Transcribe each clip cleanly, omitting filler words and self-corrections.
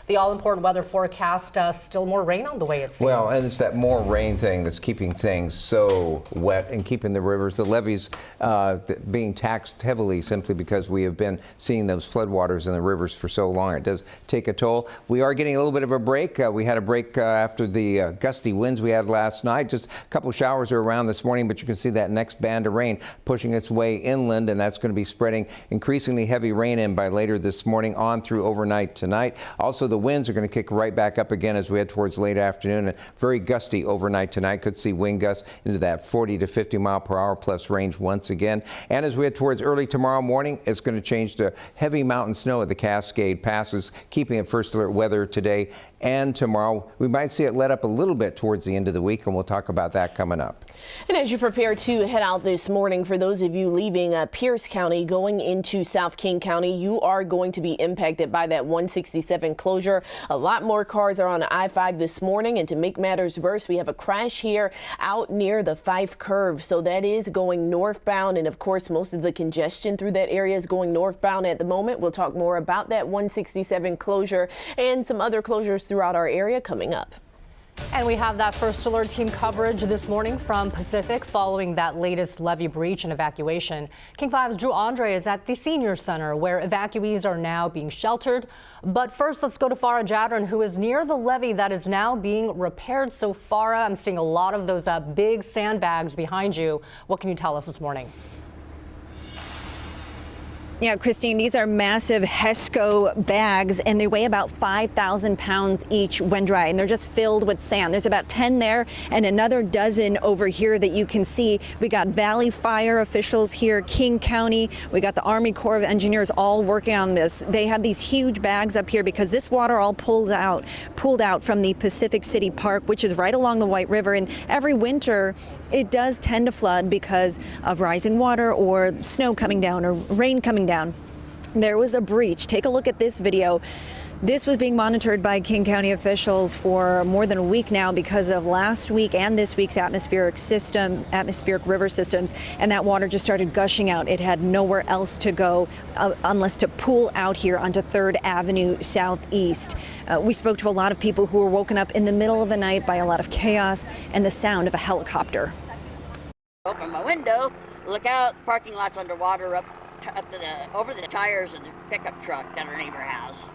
the all-important weather forecast, still more rain on the way, it seems. Well, and it's that more rain thing that's keeping things so wet and keeping the rivers, the levees being taxed heavily simply because we have been seeing those floodwaters in the rivers for so long. It does take a toll. We are getting a little bit of a break. We had a break after the gusty winds we had last night. Just a couple showers are around this morning, but you can see that next band of rain pushing its way inland, and that's going to be spreading increasingly heavy rain in by later this morning on through overnight tonight. Also, the winds are going to kick right back up again as we head towards late afternoon. And very gusty overnight tonight. Could see wind gusts into that 40 to 50 mile per hour plus range once again. And as we head towards early tomorrow morning, it's going to change to heavy mountain snow at the Cascade Passes, keeping it first alert weather today and tomorrow. We might see it let up a little bit towards the end of the week, and we'll talk about that coming up. And as you prepare to head out this morning, for those of you leaving Pierce County going into South King County, you are going to be impacted by that 167 closure. A lot more cars are on I-5 this morning, and to make matters worse, we have a crash here out near the Fife Curve. So that is going northbound, and of course most of the congestion through that area is going northbound at the moment. We'll talk more about that 167 closure and some other closures throughout our area coming up. And we have that first alert team coverage this morning from Pacific following that latest levee breach and evacuation. King 5's Drew Andre is at the Senior Center where evacuees are now being sheltered. But first, let's go to Farah Jadran, who is near the levee that is now being repaired. So Farah, I'm seeing a lot of those big sandbags behind you. What can you tell us this morning? Yeah, Christine, these are massive HESCO bags, and they weigh about 5,000 pounds each when dry, and they're just filled with sand. There's about 10 there and another dozen over here that you can see. We got Valley Fire officials here, King County. We got the Army Corps of Engineers all working on this. They have these huge bags up here because this water all pulled out from the Pacific City Park, which is right along the White River. And every winter, it does tend to flood because of rising water or snow coming down or rain coming down. There was a breach. Take a look at this video. This was being monitored by King County officials for more than a week now because of last week and this week's atmospheric river systems, and that water just started gushing out. It had nowhere else to go unless to pool out here onto 3rd Avenue Southeast. We spoke to a lot of people who were woken up in the middle of the night by a lot of chaos and the sound of a helicopter. Open my window, look out, parking lot's underwater over the tires of the pickup truck down our neighbor house.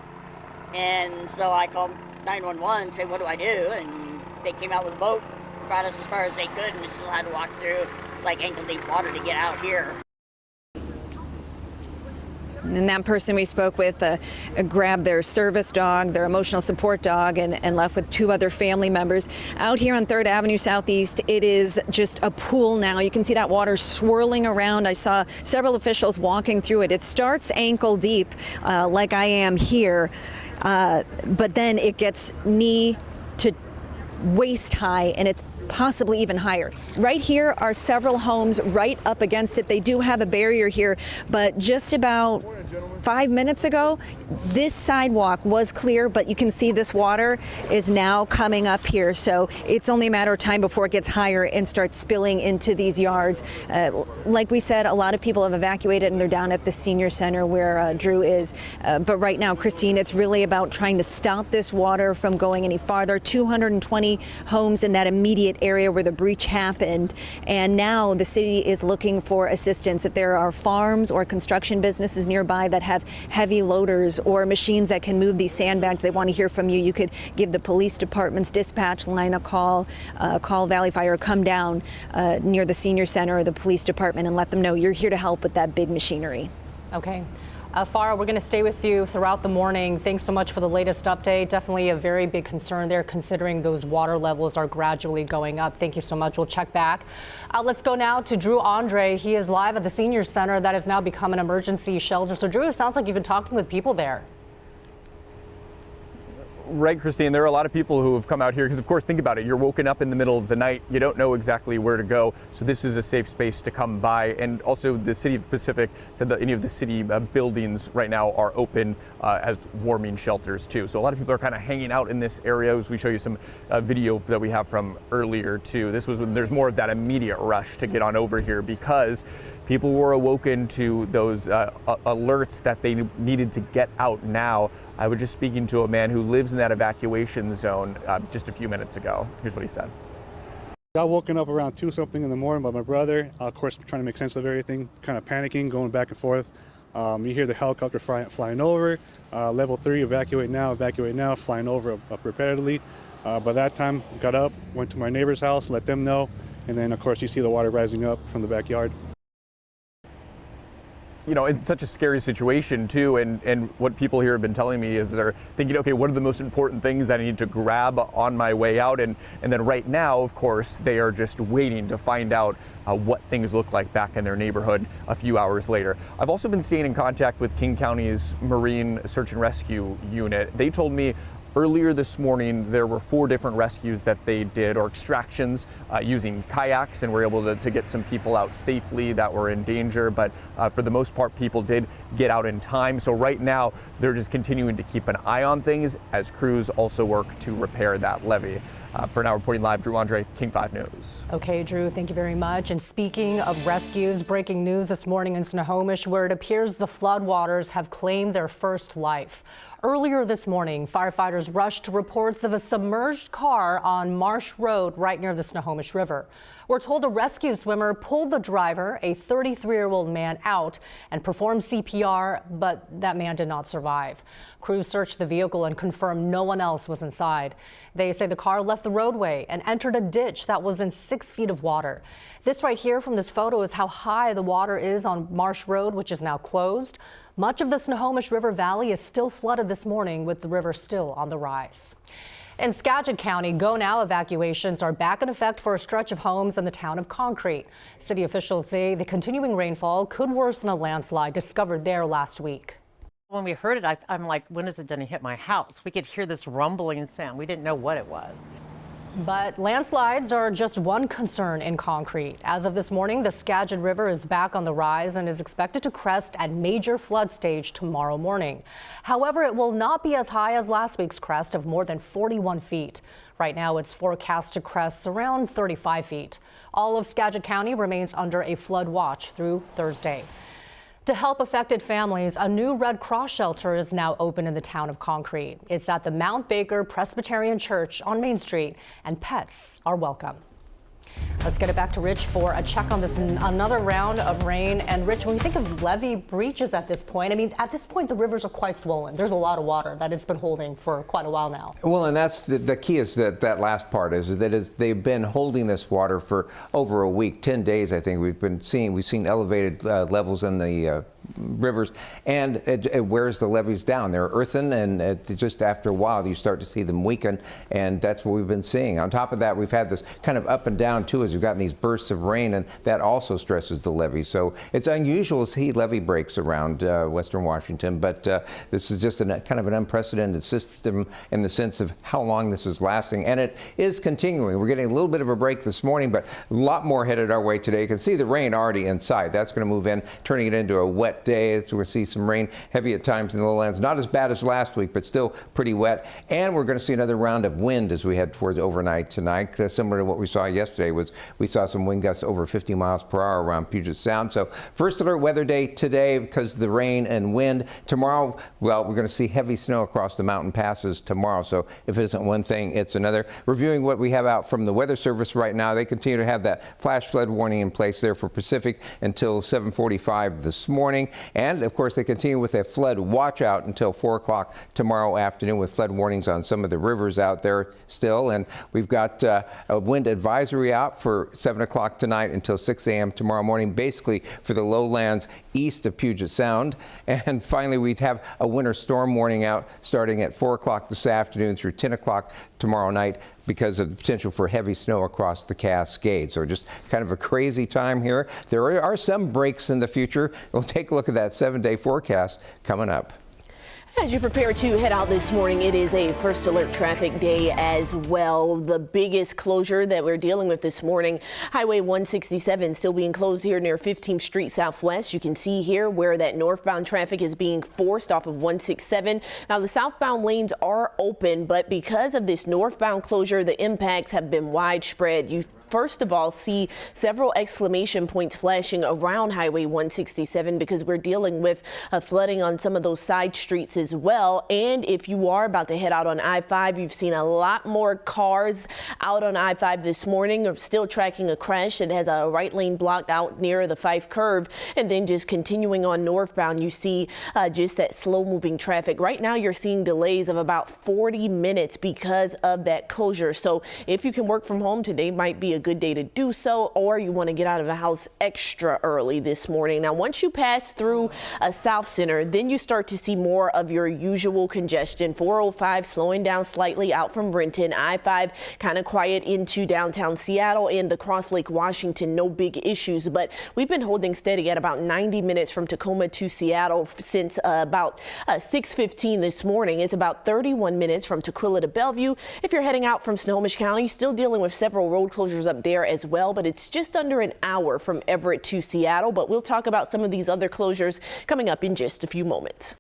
And so I called 911, say, what do I do? And they came out with a boat, got us as far as they could, and we still had to walk through like ankle deep water to get out here. And that person we spoke with grabbed their service dog, their emotional support dog, and left with 2 other family members. Out here on 3rd Avenue Southeast, it is just a pool now. You can see that water swirling around. I saw several officials walking through it. It starts ankle deep, like I am here, but then it gets knee to waist high, and it's possibly even higher. Right here are several homes right up against it. They do have a barrier here, but just about 5 minutes ago, this sidewalk was clear, but you can see this water is now coming up here. So it's only a matter of time before it gets higher and starts spilling into these yards. Like we said, a lot of people have evacuated and they're down at the Senior Center where Drew is. But right now, Christine, it's really about trying to stop this water from going any farther. 220 homes in that immediate area where the breach happened. And now the city is looking for assistance. If there are farms or construction businesses nearby that have heavy loaders or machines that can move these sandbags, they want to hear from you. You could give the police department's dispatch line a call, call Valley Fire, come down near the Senior Center or the police department and let them know you're here to help with that big machinery. Okay. Farah, we're going to stay with you throughout the morning. Thanks so much for the latest update. Definitely a very big concern there, considering those water levels are gradually going up. Thank you so much. We'll check back. Let's go now to Drew Andre. He is live at the Senior Center that has now become an emergency shelter. So, Drew, it sounds like you've been talking with people there. Right, Christine, there are a lot of people who have come out here because, of course, think about it. You're woken up in the middle of the night. You don't know exactly where to go. So this is a safe space to come by. And also the city of Pacific said that any of the city buildings right now are open as warming shelters too. So a lot of people are kind of hanging out in this area. As we show you some video that we have from earlier too. This was when there's more of that immediate rush to get on over here because people were awoken to those alerts that they needed to get out now. I was just speaking to a man who lives in that evacuation zone just a few minutes ago. Here's what he said. Got woken up around 2 something in the morning by my brother. Of course, trying to make sense of everything, kind of panicking, going back and forth. You hear the helicopter flying over. Level 3, evacuate now, flying over repeatedly. By that time, got up, went to my neighbor's house, let them know, and then of course you see the water rising up from the backyard. You know, it's such a scary situation too, and what people here have been telling me is they're thinking, okay, what are the most important things that I need to grab on my way out? And then right now, of course, they are just waiting to find out what things look like back in their neighborhood a few hours later. I've also been staying in contact with King County's Marine Search and Rescue Unit. They told me earlier this morning there were 4 different rescues that they did, or extractions, using kayaks, and were able to get some people out safely that were in danger. But for the most part, people did get out in time. So right now, they're just continuing to keep an eye on things as crews also work to repair that levee. For now, reporting live, Drew Andre, King 5 News. Okay, Drew, thank you very much. And speaking of rescues, breaking news this morning in Snohomish, where it appears the floodwaters have claimed their first life. Earlier this morning, firefighters rushed to reports of a submerged car on Marsh Road right near the Snohomish River. We're told a rescue swimmer pulled the driver, a 33-year-old man, out and performed CPR, but that man did not survive. Crews searched the vehicle and confirmed no one else was inside. They say the car left the roadway and entered a ditch that was in 6 feet of water. This right here from this photo is how high the water is on Marsh Road, which is now closed. Much of the Snohomish River Valley is still flooded this morning, with the river still on the rise. In Skagit County, Go Now evacuations are back in effect for a stretch of homes in the town of Concrete. City officials say the continuing rainfall could worsen a landslide discovered there last week. When we heard it, I'm like, when is it going to hit my house? We could hear this rumbling sound. We didn't know what it was. But landslides are just one concern in Concrete. As of this morning, the Skagit River is back on the rise and is expected to crest at major flood stage tomorrow morning. However, it will not be as high as last week's crest of more than 41 feet. Right now, it's forecast to crest around 35 feet. All of Skagit County remains under a flood watch through Thursday. To help affected families, a new Red Cross shelter is now open in the town of Concrete. It's at the Mount Baker Presbyterian Church on Main Street, and pets are welcome. Let's get it back to Rich for a check on this another round of rain. And Rich, when you think of levee breaches at this point, I mean, at this point, the rivers are quite swollen. There's a lot of water that it's been holding for quite a while now. Well, and that's the key is that last part is they've been holding this water for over a week, 10 days, I think. We've seen elevated levels in the rivers, and it wears the levees down. They're earthen, and just after a while you start to see them weaken, and that's what we've been seeing. On top of that, we've had this kind of up and down too as we've gotten these bursts of rain, and that also stresses the levees. So it's unusual to see levee breaks around western Washington, but this is just kind of an unprecedented system in the sense of how long this is lasting, and it is continuing. We're getting a little bit of a break this morning, but a lot more headed our way today. You can see the rain already inside. That's going to move in, turning it into a wet day. So we'll see some rain, heavy at times in the lowlands. Not as bad as last week, but still pretty wet. And we're going to see another round of wind as we head towards overnight tonight. Similar to what we saw yesterday, we saw some wind gusts over 50 miles per hour around Puget Sound. So first alert weather day today because of the rain and wind. Tomorrow, well, we're going to see heavy snow across the mountain passes tomorrow. So if it isn't one thing, it's another. Reviewing what we have out from the Weather Service right now, they continue to have that flash flood warning in place there for Pacific until 7:45 this morning. And of course, they continue with a flood watch out until 4 o'clock tomorrow afternoon with flood warnings on some of the rivers out there still. And we've got a wind advisory out for 7 o'clock tonight until 6 a.m. tomorrow morning, basically for the lowlands east of Puget Sound. And finally, we'd have a winter storm warning out starting at 4 o'clock this afternoon through 10 o'clock tomorrow night because of the potential for heavy snow across the Cascades. So just kind of a crazy time here. There are some breaks in the future. We'll take a look at that 7-day forecast coming up. As you prepare to head out this morning, it is a first alert traffic day as well. The biggest closure that we're dealing with this morning, Highway 167 still being closed here near 15th Street Southwest. You can see here where that northbound traffic is being forced off of 167. Now the southbound lanes are open, but because of this northbound closure, the impacts have been widespread. You first of all see several exclamation points flashing around Highway 167 because we're dealing with flooding on some of those side streets as well. And if you are about to head out on I-5, you've seen a lot more cars out on I-5 this morning. Are still tracking a crash that has a right lane blocked out near the Fife curve. And then just continuing on northbound, you see just that slow moving traffic. Right now you're seeing delays of about 40 minutes because of that closure. So if you can work from home today, might be a good day to do so, or you want to get out of the house extra early this morning. Now, once you pass through a South Center, then you start to see more of your usual congestion. 405 slowing down slightly out from Renton. I-5 kind of quiet into downtown Seattle and across Lake Washington. No big issues, but we've been holding steady at about 90 minutes from Tacoma to Seattle since about 6:15 this morning. It's about 31 minutes from Tukwila to Bellevue. If you're heading out from Snohomish County, still dealing with several road closures up there as well, but it's just under an hour from Everett to Seattle. But we'll talk about some of these other closures coming up in just a few moments.